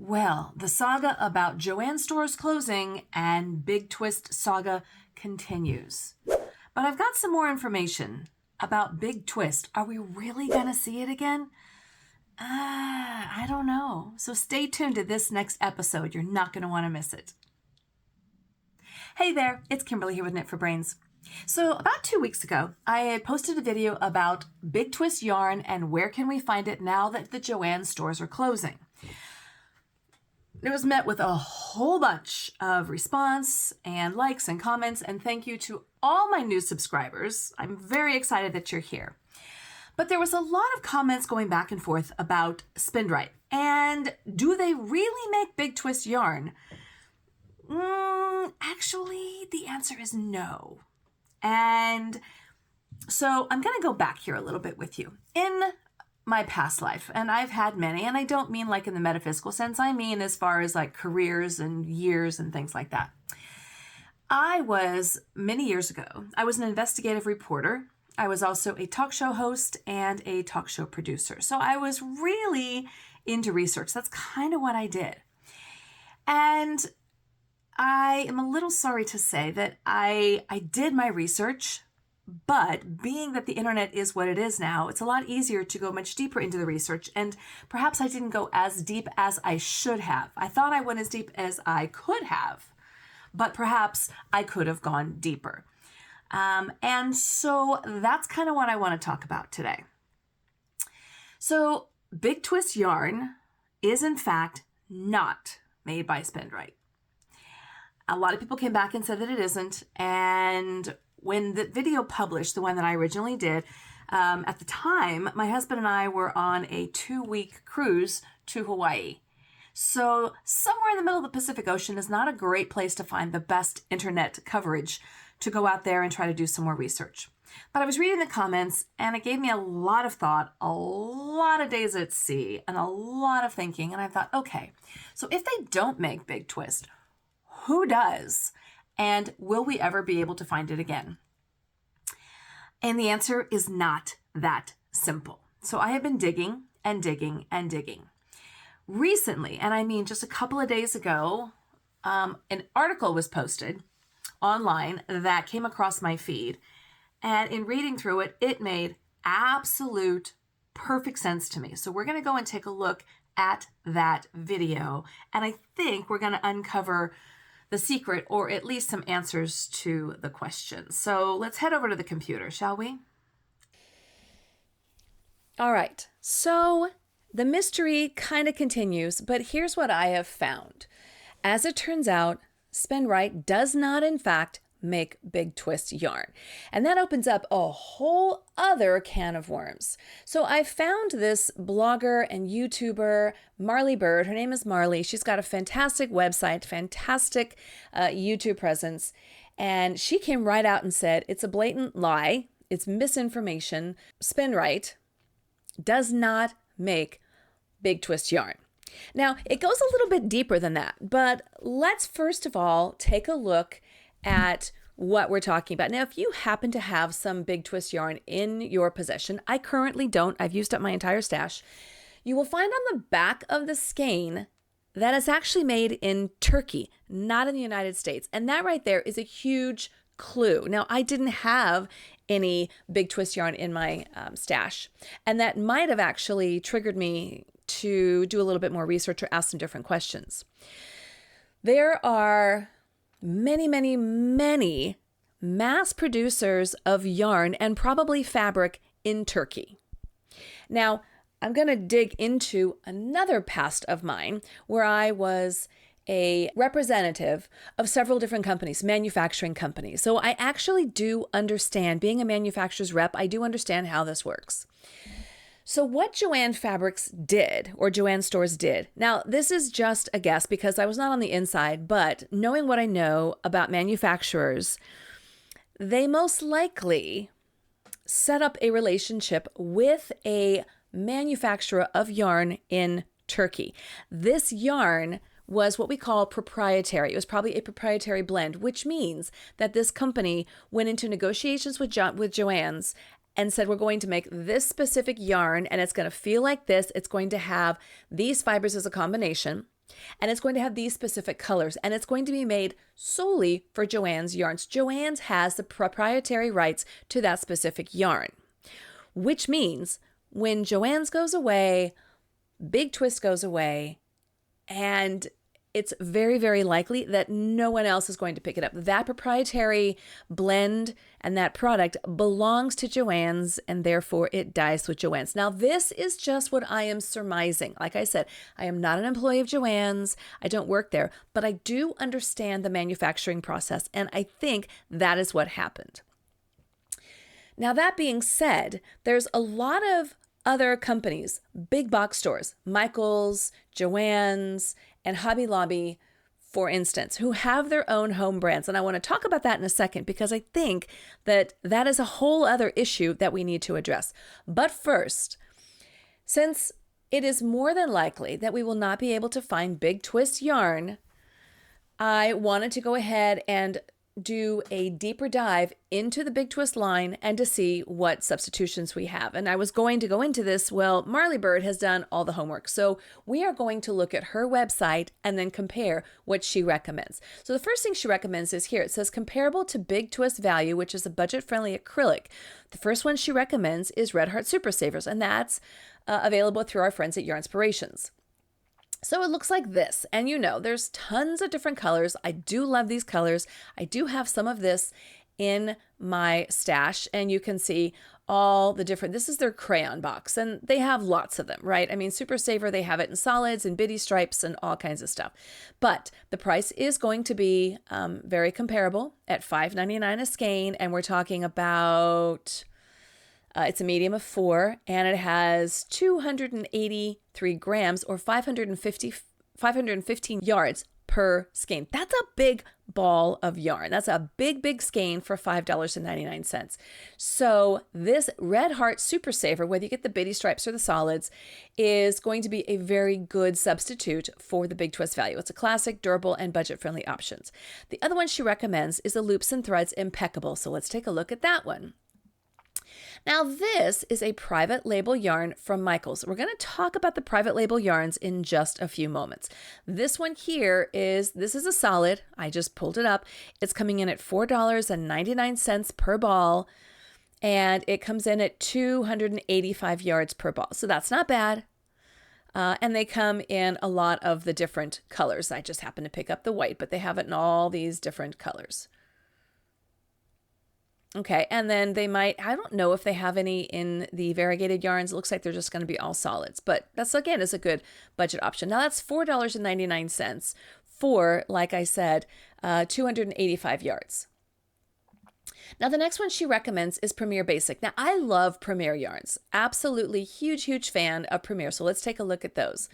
Well, the saga about Joann stores closing and Big Twist saga continues. But I've got some more information about Big Twist. Are we really going to see it again? I don't know. So stay tuned to this next episode. You're not going to want to miss it. Hey there, it's Kimberly here with Knit for Brains. So about 2 weeks ago, I had posted a video about Big Twist yarn and where can we find it now that the Joann stores are closing. It was met with a whole bunch of response and likes and comments, and thank you to all my new subscribers. I'm very excited that you're here. But there was a lot of comments going back and forth about Spindright. And do they really make Big Twist yarn? Actually, the answer is no. And so I'm going to go back here a little bit with you. In my past life, and I've had many, and I don't mean like in the metaphysical sense, I mean as far as like careers and years and things like that. Many years ago, I was an investigative reporter. I was also a talk show host and a talk show producer. So I was really into research. That's kind of what I did. And I am a little sorry to say that I did my research, but being that the internet is what it is now, it's a lot easier to go much deeper into the research. And perhaps I didn't go as deep as I should have. I thought I went as deep as I could have, but perhaps I could have gone deeper. And so that's kind of what I want to talk about today. So Big Twist yarn is in fact not made by Spindright. A lot of people came back and said that it isn't. And when the video published, the one that I originally did, at the time, my husband and I were on a 2-week cruise to Hawaii. So somewhere in the middle of the Pacific Ocean is not a great place to find the best internet coverage to go out there and try to do some more research. But I was reading the comments and it gave me a lot of thought, a lot of days at sea, and a lot of thinking. And I thought, okay, so if they don't make Big Twist, who does? And will we ever be able to find it again? And the answer is not that simple. So I have been digging and digging and digging. Recently, and I mean just a couple of days ago, an article was posted online that came across my feed. And in reading through it, it made absolute perfect sense to me. So we're going to go and take a look at that video. And I think we're going to uncover the secret, or at least some answers to the questions. So let's head over to the computer, shall we? All right, so the mystery kind of continues, but here's what I have found. As it turns out, Spindright does not, in fact, make Big Twist yarn. And that opens up a whole other can of worms. So I found this blogger and YouTuber, Marley Bird. Her name is Marley. She's got a fantastic website, fantastic YouTube presence. And she came right out and said, it's a blatant lie. It's misinformation. Spindright does not make Big Twist yarn. Now, it goes a little bit deeper than that, but let's first of all take a look at what we're talking about. Now, if you happen to have some Big Twist yarn in your possession, I currently don't, I've used up my entire stash, you will find on the back of the skein that it's actually made in Turkey, not in the United States. And that right there is a huge clue. Now, I didn't have any Big Twist yarn in my stash, and that might have actually triggered me to do a little bit more research or ask some different questions. There are many, many, many mass producers of yarn and probably fabric in Turkey. Now, I'm going to dig into another past of mine where I was a representative of several different companies, manufacturing companies. So I actually do understand, being a manufacturer's rep, I do understand how this works. So what Joann Fabrics did, or Joann Stores did, now this is just a guess because I was not on the inside, but knowing what I know about manufacturers, they most likely set up a relationship with a manufacturer of yarn in Turkey. This yarn was what we call proprietary. It was probably a proprietary blend, which means that this company went into negotiations with Joann's and said, we're going to make this specific yarn and it's going to feel like this. It's going to have these fibers as a combination. And it's going to have these specific colors, and it's going to be made solely for Joann's yarns. Joann's has the proprietary rights to that specific yarn, which means when Joann's goes away, Big Twist goes away, and it's very, very likely that no one else is going to pick it up. That proprietary blend and that product belongs to Joann's, and therefore it dies with Joann's. Now, this is just what I am surmising. Like I said, I am not an employee of Joann's. I don't work there, but I do understand the manufacturing process, and I think that is what happened. Now, that being said, there's a lot of other companies, big box stores, Michael's, Joann's, and Hobby Lobby, for instance, who have their own home brands. And I want to talk about that in a second because I think that that is a whole other issue that we need to address. But first, since it is more than likely that we will not be able to find Big Twist yarn, I wanted to go ahead and do a deeper dive into the Big Twist line and to see what substitutions we have. And I was going to go into this, well, Marley Bird has done all the homework. So we are going to look at her website and then compare what she recommends. So the first thing she recommends is here. It says comparable to Big Twist Value, which is a budget-friendly acrylic. The first one she recommends is Red Heart Super Savers, and that's available through our friends at Yarnspirations. So it looks like this, and you know, there's tons of different colors. I do love these colors. I do have some of this in my stash, and you can see all the different, this is their crayon box, and they have lots of them, right? I mean, Super Saver, they have it in solids and bitty stripes and all kinds of stuff. But the price is going to be very comparable at $5.99 a skein, and we're talking about it's a medium of 4, and it has 283 grams or 515 yards per skein. That's a big ball of yarn. That's a big, big skein for $5.99. So this Red Heart Super Saver, whether you get the bitty stripes or the solids, is going to be a very good substitute for the Big Twist Value. It's a classic, durable, and budget-friendly options. The other one she recommends is the Loops and Threads Impeccable. So let's take a look at that one. Now, this is a private label yarn from Michael's. We're going to talk about the private label yarns in just a few moments. This one here this is a solid. I just pulled it up. It's coming in at $4.99 per ball, and it comes in at 285 yards per ball. So that's not bad. And they come in a lot of the different colors. I just happen to pick up the white, but they have it in all these different colors. Okay, and then they might, I don't know if they have any in the variegated yarns. It looks like they're just going to be all solids, but that's, again, is a good budget option. Now that's $4.99 for, like I said, 285 yards. Now the next one she recommends is Premier Basic. Now I love Premier yarns. Absolutely huge, huge fan of Premier. So let's take a look at those.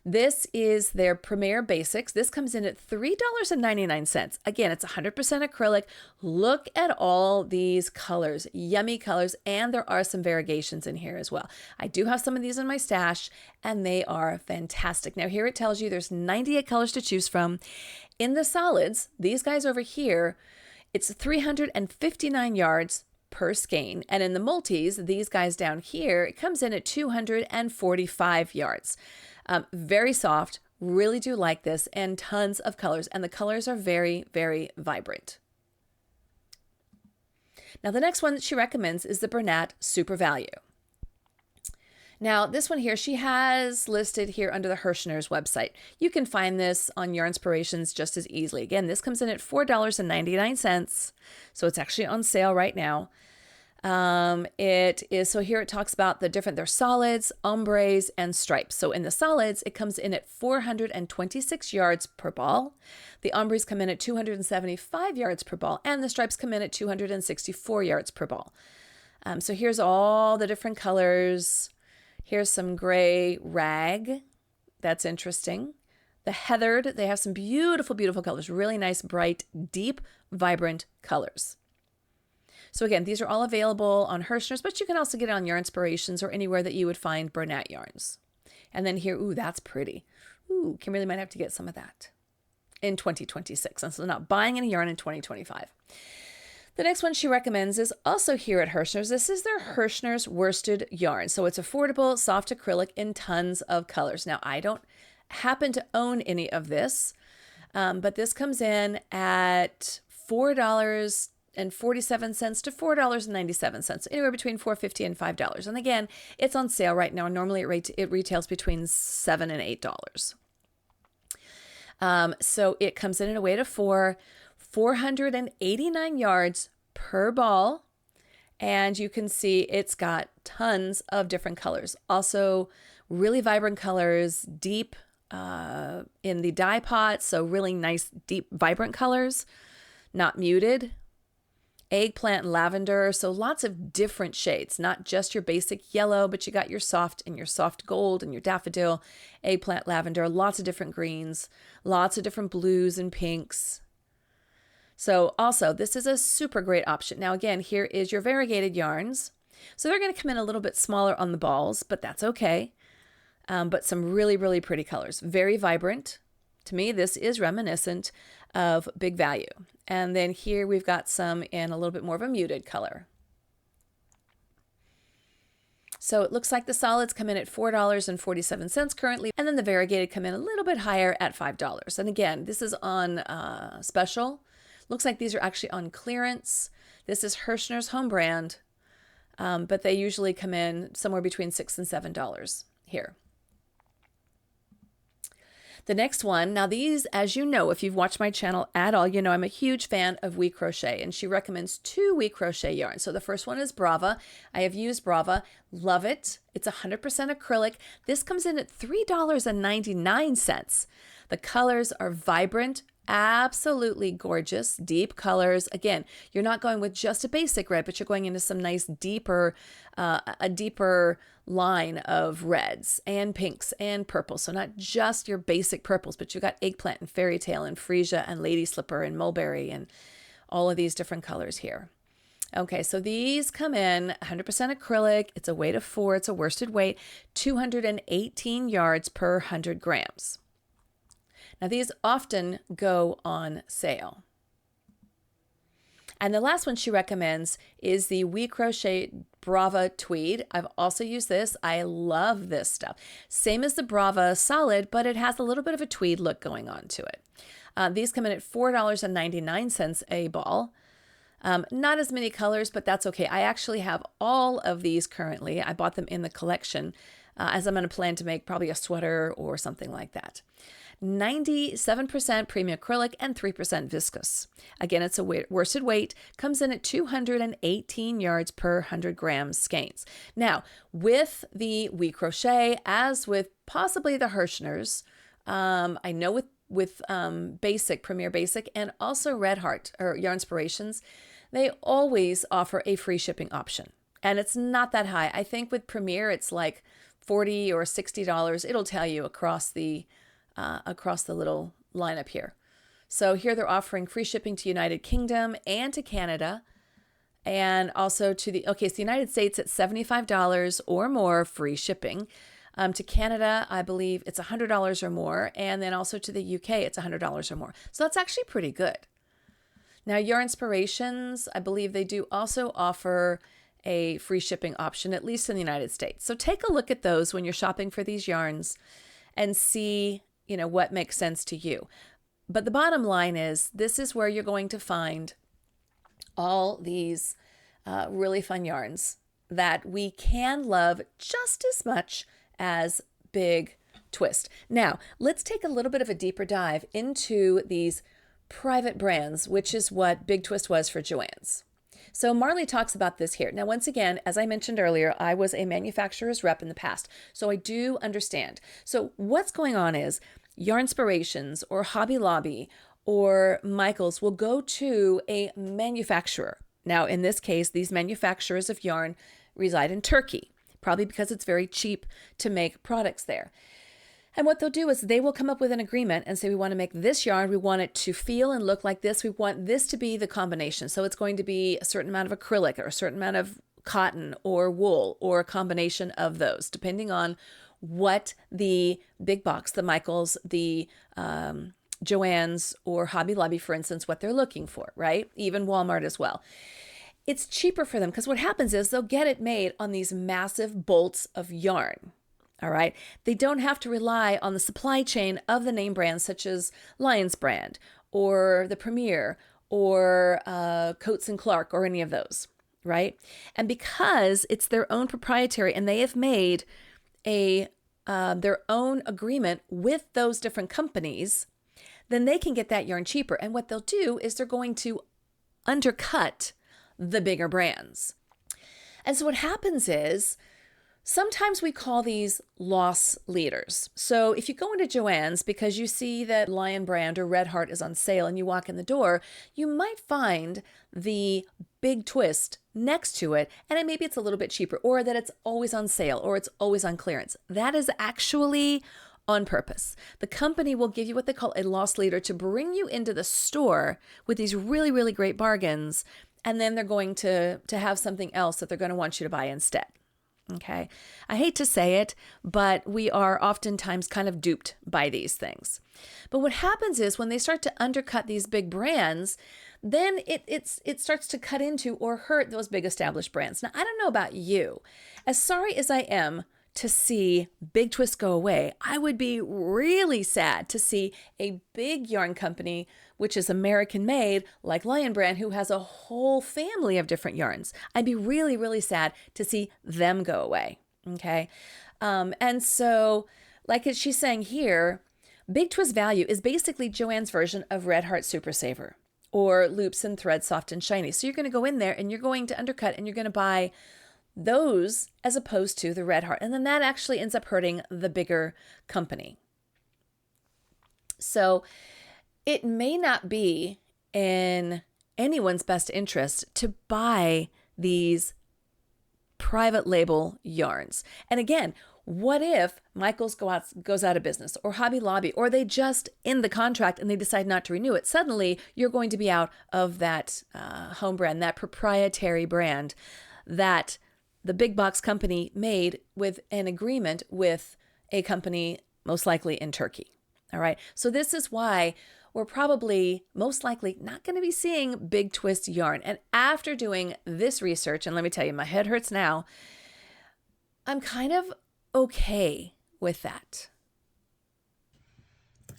This is their Premier Basics. This comes in at $3.99. Again, it's 100% acrylic. Look at all these colors, yummy colors, and there are some variegations in here as well. I do have some of these in my stash, and they are fantastic. Now here it tells you there's 98 colors to choose from. In the solids, these guys over here, it's 359 yards per skein. And in the multis, these guys down here, it comes in at 245 yards. Very soft, really do like this, and tons of colors. And the colors are very, very vibrant. Now the next one that she recommends is the Bernat Super Value. Now this one here, she has listed here under the Hirschner's website. You can find this on Yarnspirations just as easily. Again, this comes in at $4.99. So it's actually on sale right now. It is, so here it talks about the different, there's solids, ombres, and stripes. So in the solids, it comes in at 426 yards per ball. The ombres come in at 275 yards per ball, and the stripes come in at 264 yards per ball. So here's all the different colors. Here's some gray rag. That's interesting. The heathered, they have some beautiful, beautiful colors, really nice, bright, deep, vibrant colors. So again, these are all available on Hirschner's, but you can also get it on Yarnspirations or anywhere that you would find Bernat yarns. And then here, ooh, that's pretty. Ooh, Kimberly might have to get some of that in 2026. And so not buying any yarn in 2025. The next one she recommends is also here at Hirschner's. This is their Hirschner's worsted yarn. So it's affordable, soft acrylic in tons of colors. Now, I don't happen to own any of this, but this comes in at $4.47 to $4.97, anywhere between $4.50 and $5. And again, it's on sale right now. Normally it retails between $7 and $8. So it comes in at a weight of 489 yards per ball. And you can see it's got tons of different colors. Also, really vibrant colors, deep in the dye pot. So really nice, deep, vibrant colors, not muted. Eggplant lavender. So lots of different shades, not just your basic yellow, but you got your soft and your soft gold and your daffodil, eggplant lavender, lots of different greens, lots of different blues and pinks. So also, this is a super great option. Now again, here is your variegated yarns. So they're going to come in a little bit smaller on the balls, but that's okay. But some really, really pretty colors. Very vibrant. To me, this is reminiscent of Big Value. And then here we've got some in a little bit more of a muted color. So it looks like the solids come in at $4.47 currently, and then the variegated come in a little bit higher at $5. And again, this is on special. Looks like these are actually on clearance. This is Hirschner's home brand, but they usually come in somewhere between $6 and $7 here. The next one, now these, as you know, if you've watched my channel at all, you know I'm a huge fan of WeCrochet, and she recommends 2 WeCrochet yarns. So the first one is Brava. I have used Brava, love it. It's 100% acrylic. This comes in at $3.99. The colors are vibrant, absolutely gorgeous, deep colors. Again, you're not going with just a basic red, but you're going into some nice deeper, a deeper line of reds and pinks and purples. So not just your basic purples, but you got eggplant and fairy tale and freesia and lady slipper and mulberry and all of these different colors here. Okay, so these come in 100% acrylic. It's a weight of 4. It's a worsted weight, 218 yards per 100 grams. Now, these often go on sale. And the last one she recommends is the WeCrochet Brava Tweed. I've also used this. I love this stuff. Same as the Brava Solid, but it has a little bit of a tweed look going on to it. These come in at $4.99 a ball. Not as many colors, but that's okay. I actually have all of these currently. I bought them in the collection as I'm going to plan to make probably a sweater or something like that. 97% premium acrylic and 3% viscose. Again, it's a worsted weight, comes in at 218 yards per 100 grams skeins. Now, with the WeCrochet, as with possibly the Hirschners, I know with Basic, Premier Basic, and also Red Heart or Yarnspirations, they always offer a free shipping option. And it's not that high. I think with Premier, it's like $40 or $60. It'll tell you across the little lineup here. So here they're offering free shipping to United Kingdom and to Canada, and also to the United States at $75 or more free shipping. To Canada, I believe it's $100 or more, and then also to the UK, it's $100 or more. So that's actually pretty good. Now, Yarnspirations, I believe they do also offer a free shipping option, at least in the United States. So take a look at those when you're shopping for these yarns and see, what makes sense to you. But the bottom line is, this is where you're going to find all these really fun yarns that we can love just as much as Big Twist. Now, let's take a little bit of a deeper dive into these private brands, which is what Big Twist was for Joann's. So Marley talks about this here. Now, once again, as I mentioned earlier, I was a manufacturer's rep in the past, so I do understand. So what's going on is Yarnspirations or Hobby Lobby or Michael's will go to a manufacturer. Now, in this case, these manufacturers of yarn reside in Turkey, probably because it's very cheap to make products there. And what they'll do is they will come up with an agreement and say, we want to make this yarn. We want it to feel and look like this. We want this to be the combination. So it's going to be a certain amount of acrylic or a certain amount of cotton or wool or a combination of those, depending on what the big box, the Michaels, the Joann's or Hobby Lobby, for instance, what they're looking for, right? Even Walmart as well. It's cheaper for them because what happens is they'll get it made on these massive bolts of yarn. All right. They don't have to rely on the supply chain of the name brands such as Lions Brand or the Premier or Coates and Clark or any of those, right? And because it's their own proprietary and they have made their own agreement with those different companies, then they can get that yarn cheaper. And what they'll do is they're going to undercut the bigger brands. And so what happens is sometimes we call these loss leaders. So if you go into Joann's because you see that Lion Brand or Red Heart is on sale and you walk in the door, you might find the big twist next to it, and maybe it's a little bit cheaper, or that it's always on sale or it's always on clearance. That is actually on purpose. The company will give you what they call a loss leader to bring you into the store with these really, really great bargains, and then they're going to have something else that they're going to want you to buy instead. Okay. I hate to say it, but we are oftentimes kind of duped by these things. But what happens is when they start to undercut these big brands, then it starts to cut into or hurt those big established brands. Now, I don't know about you. As sorry as I am to see Big Twist go away, I would be really sad to see a big yarn company, which is American made, like Lion Brand, who has a whole family of different yarns. I'd be really, really sad to see them go away. Okay. And so, like she's saying here, Big Twist Value is basically Joann's version of Red Heart Super Saver or Loops and Thread Soft and Shiny. So you're going to go in there and you're going to undercut and you're going to buy those as opposed to the Red Heart. And then that actually ends up hurting the bigger company. So it may not be in anyone's best interest to buy these private label yarns. And again, what if Michael's goes out of business or Hobby Lobby, or they just end the contract and they decide not to renew it? Suddenly you're going to be out of that home brand, that proprietary brand that the big box company made with an agreement with a company most likely in Turkey. All right. So this is why we're probably most likely not going to be seeing Big Twist yarn. And after doing this research, and let me tell you, my head hurts now, I'm kind of okay with that.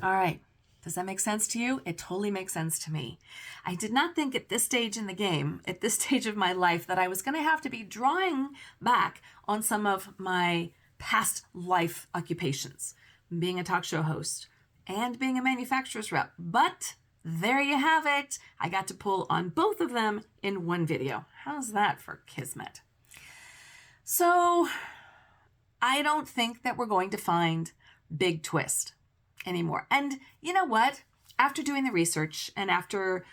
All right. Does that make sense to you? It totally makes sense to me. I did not think at this stage in the game, at this stage of my life, that I was going to have to be drawing back on some of my past life occupations, being a talk show host and being a manufacturer's rep. But there you have it. I got to pull on both of them in one video. How's that for kismet? So I don't think that we're going to find Big Twist anymore. And you know what? After doing the research and after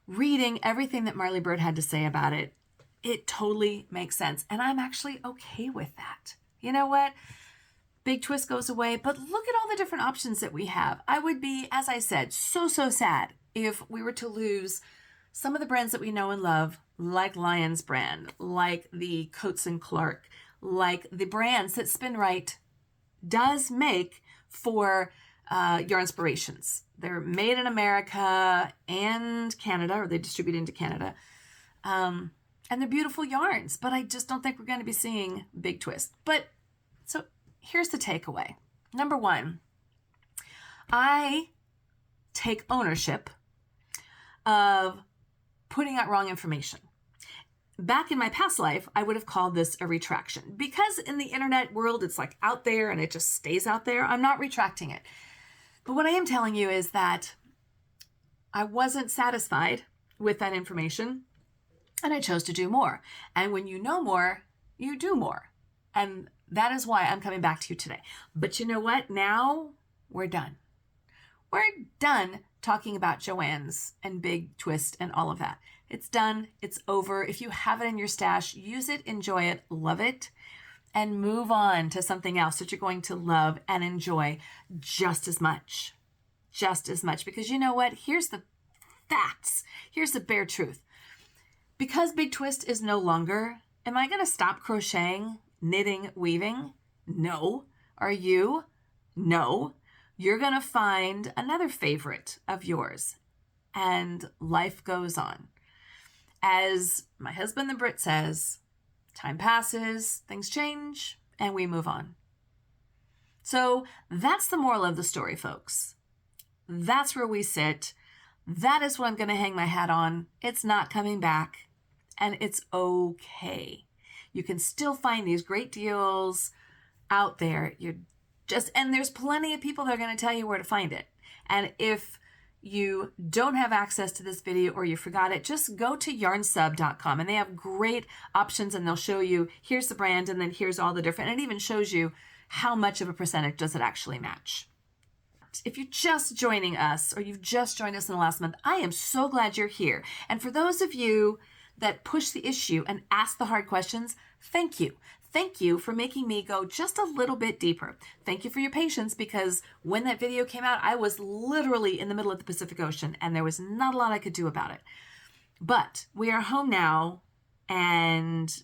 reading everything that Marley Bird had to say about it, it totally makes sense. And I'm actually okay with that. You know what? Big Twist goes away, but look at all the different options that we have. I would be, as I said, so sad if we were to lose some of the brands that we know and love, like Lions Brand, like the Coates and Clark, like the brands that Spin Right does make for Yarnspirations. They're made in America and Canada, or they distribute into Canada. And they're beautiful yarns, but I just don't think we're going to be seeing Big Twist. But so here's the takeaway. Number one, I take ownership of putting out wrong information. Back in my past life, I would have called this a retraction, because in the internet world, it's like out there and it just stays out there. I'm not retracting it. But what I am telling you is that I wasn't satisfied with that information and I chose to do more. And when you know more, you do more. And that is why I'm coming back to you today. But you know what? Now we're done. We're done talking about Joann's and Big Twist and all of that. It's done. It's over. If you have it in your stash, use it, enjoy it, love it, and move on to something else that you're going to love and enjoy just as much. Just as much. Because you know what? Here's the facts. Here's the bare truth. Because Big Twist is no longer, am I going to stop crocheting, knitting, weaving? No. Are you? No. You're going to find another favorite of yours. And life goes on. As my husband, the Brit, says, time passes, things change, and we move on. So that's the moral of the story, folks. That's where we sit. That is what I'm going to hang my hat on. It's not coming back, and it's okay. You can still find these great deals out there. And there's plenty of people that are going to tell you where to find it. And if you don't have access to this video or you forgot it, just go to yarnsub.com, and they have great options, and they'll show you, here's the brand, and then here's all the different, and it even shows you how much of a percentage does it actually match. If you're just joining us, or you've just joined us in the last month, I am so glad you're here. And for those of you that push the issue and ask the hard questions, thank you. Thank you for making me go just a little bit deeper. Thank you for your patience, because when that video came out, I was literally in the middle of the Pacific Ocean and there was not a lot I could do about it. But we are home now, and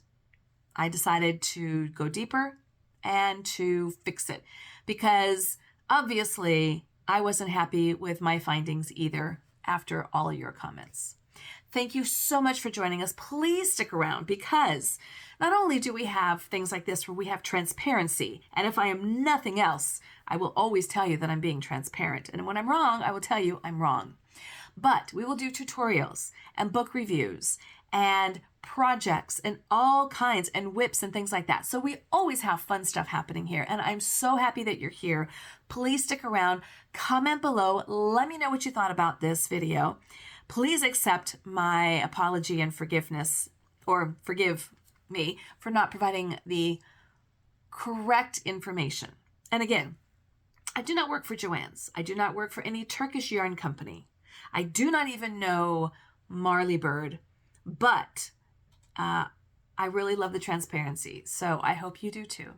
I decided to go deeper and to fix it, because obviously I wasn't happy with my findings either after all of your comments. Thank you so much for joining us. Please stick around, because not only do we have things like this where we have transparency, and if I am nothing else, I will always tell you that I'm being transparent. And when I'm wrong, I will tell you I'm wrong. But we will do tutorials and book reviews and projects and all kinds, and whips and things like that. So we always have fun stuff happening here, and I'm so happy that you're here. Please stick around. Comment below. Let me know what you thought about this video. Please accept my apology and forgiveness, or forgive me for not providing the correct information. And again, I do not work for Joann's. I do not work for any Turkish yarn company. I do not even know Marley Bird, but I really love the transparency, so I hope you do too.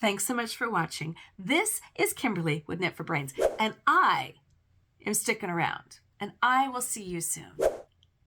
Thanks so much for watching. This is Kimberly with Knit for Brains, and I am sticking around, and I will see you soon.